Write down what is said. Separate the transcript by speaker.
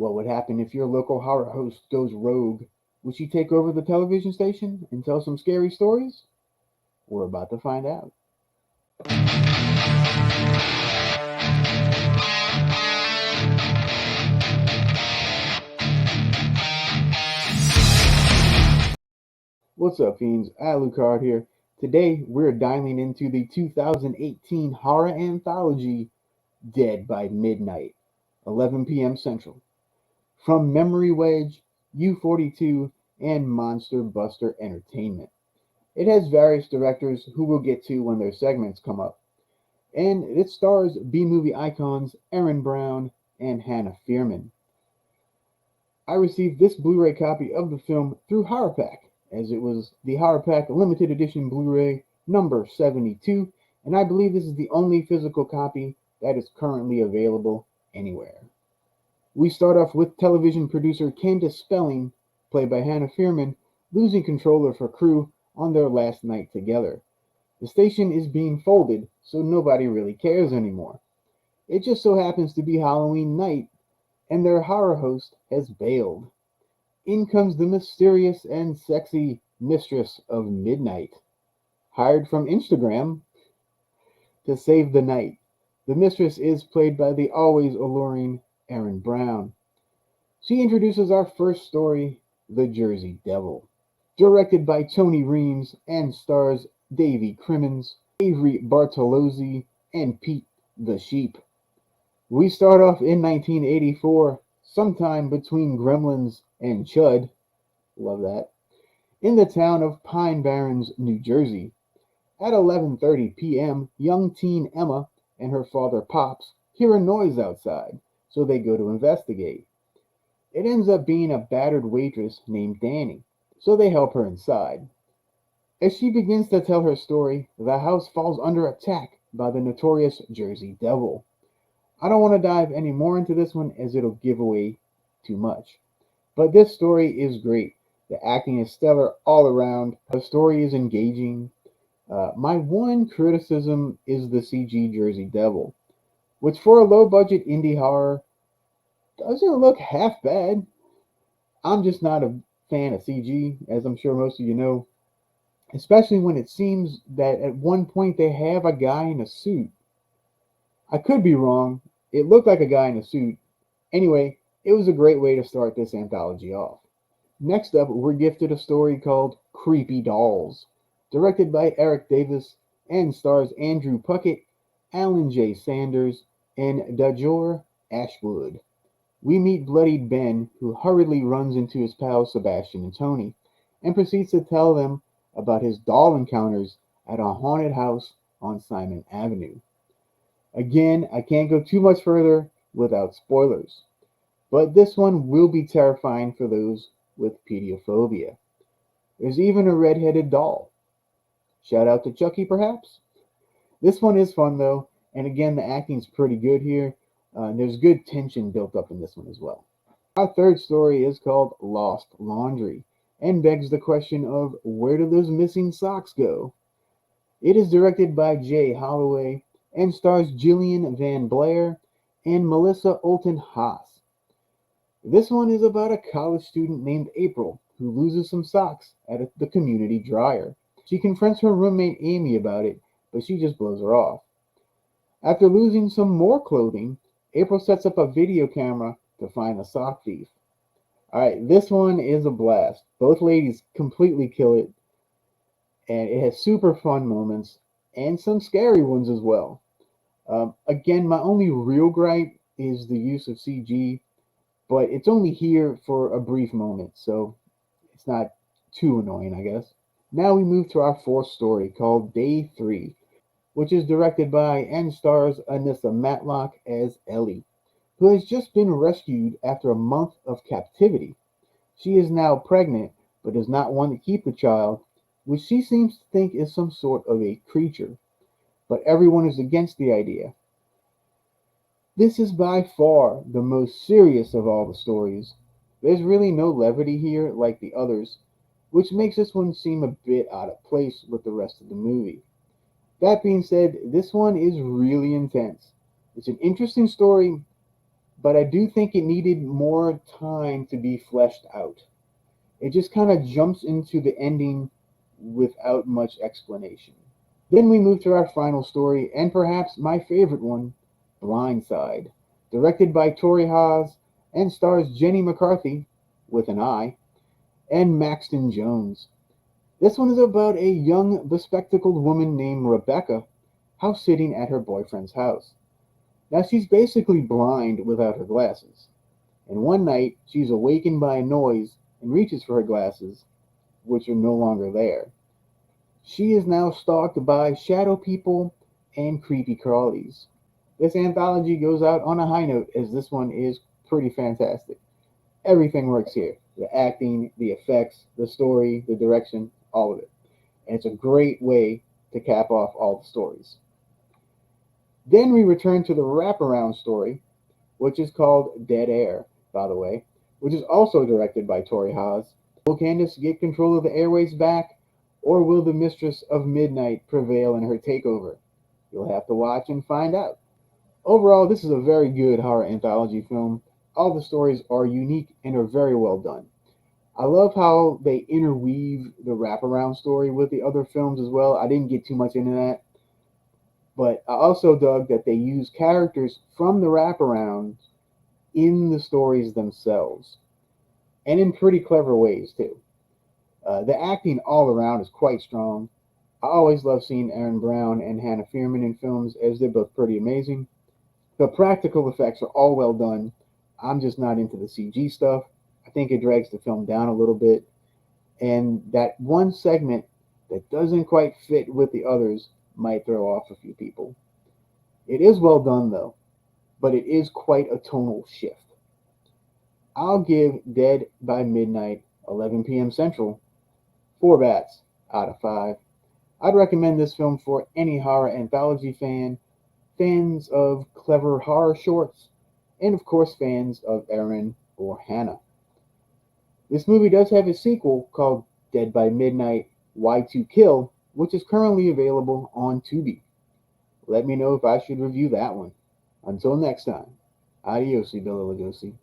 Speaker 1: What would happen if your local horror host goes rogue? Would she take over the television station and tell some scary stories? We're about to find out. What's up, fiends? Alucard here. Today, we're diving into the 2018 horror anthology Dead by Midnight, 11 p.m. Central. From Memory Wedge, U42, and Monster Buster Entertainment. It has various directors who we'll get to when their segments come up. And it stars B-movie icons Erin Brown and Hannah Fierman. I received this Blu-ray copy of the film through HorrorPack, as it was the HorrorPack limited edition Blu-ray number 72, and I believe this is the only physical copy that is currently available anywhere. We start off with television producer Candace Spelling, played by Hannah Fierman, losing control of her crew on their last night together. The station is being folded, so nobody really cares anymore. It just so happens to be Halloween night, and their horror host has bailed. In comes the mysterious and sexy mistress of midnight, hired from Instagram to save the night. The mistress is played by the always alluring Erin Brown. She introduces our first story, The Jersey Devil. Directed by Tony Reams and stars Davy Crimmins, Avery Bartolozzi, and Pete the Sheep. We start off in 1984, sometime between Gremlins and Chud. Love that. In the town of Pine Barrens, New Jersey. At 11:30 p.m., young teen Emma and her father Pops hear a noise outside, so they go to investigate. It ends up being a battered waitress named Danny, so they help her inside. As she begins to tell her story, the house falls under attack by the notorious Jersey Devil. I don't want to dive any more into this one as it'll give away too much. But this story is great. The acting is stellar all around. The story is engaging. My one criticism is the CG Jersey Devil, which for a low budget indie horror doesn't look half bad. I'm just not a fan of CG, as I'm sure most of you know, especially when it seems that at one point they have a guy in a suit. I could be wrong. It looked like a guy in a suit. Anyway, it was a great way to start this anthology off. Next up, we're gifted a story called Creepy Dolls, directed by Eric Davis and stars Andrew Puckett, Alan J. Sanders, and Dajor Ashwood. We meet bloodied Ben, who hurriedly runs into his pals Sebastian and Tony, and proceeds to tell them about his doll encounters at a haunted house on Simon Avenue. Again, I can't go too much further without spoilers, but this one will be terrifying for those with pediophobia. There's even a red-headed doll. Shout out to Chucky, perhaps? This one is fun, though, and again, the acting's pretty good here. There's good tension built up in this one as well. Our third story is called Lost Laundry, and begs the question of where do those missing socks go? It is directed by Jay Holloway and stars Gillian Van Blair and Melissa Olton Haas. This one is about a college student named April who loses some socks at the community dryer. She confronts her roommate Amy about it, but she just blows her off. After losing some more clothing, April sets up a video camera to find the sock thief. Alright, this one is a blast. Both ladies completely kill it, and it has super fun moments and some scary ones as well. Again, my only real gripe is the use of CG, but it's only here for a brief moment, so it's not too annoying, I guess. Now we move to our fourth story called Day 3, which is directed by and stars Anissa Matlock as Ellie, who has just been rescued after a month of captivity. She is now pregnant, but does not want to keep the child, which she seems to think is some sort of a creature. But everyone is against the idea. This is by far the most serious of all the stories. There's really no levity here like the others, which makes this one seem a bit out of place with the rest of the movie. That being said, this one is really intense. It's an interesting story, but I do think it needed more time to be fleshed out. It just kind of jumps into the ending without much explanation. Then we move to our final story, and perhaps my favorite one, Blindside, directed by Tori Haas and stars Jenny McCarthy, with an I, and Maxton Jones. This one is about a young, bespectacled woman named Rebecca house sitting at her boyfriend's house. Now she's basically blind without her glasses, and one night she's awakened by a noise and reaches for her glasses, which are no longer there. She is now stalked by shadow people and creepy crawlies. This anthology goes out on a high note as this one is pretty fantastic. Everything works here. The acting, the effects, the story, the direction, all of it. And it's a great way to cap off all the stories. Then we return to the wraparound story, which is called Dead Air, by the way, which is also directed by Tori Haas. Will Candace get control of the airways back, or will the Mistress of Midnight prevail in her takeover? You'll have to watch and find out. Overall, this is a very good horror anthology film. All the stories are unique and are very well done. I love how they interweave the wraparound story with the other films as well. I didn't get too much into that, but I also dug that they use characters from the wraparound in the stories themselves, and in pretty clever ways too. The acting all around is quite strong. I always love seeing Erin Brown and Hannah Fierman in films, as they're both pretty amazing. The practical effects are all well done. I'm just not into the CG stuff. I think it drags the film down a little bit. And that one segment that doesn't quite fit with the others might throw off a few people. It is well done though, but it is quite a tonal shift. I'll give Dead by Midnight, 11 p.m. Central, 4 bats out of 5. I'd recommend this film for any horror anthology fan, fans of clever horror shorts, and of course fans of Erin or Hannah. This movie does have a sequel called Dead by Midnight Why to Kill, which is currently available on Tubi. Let me know if I should review that one. Until next time, adios, Bella Lugosi.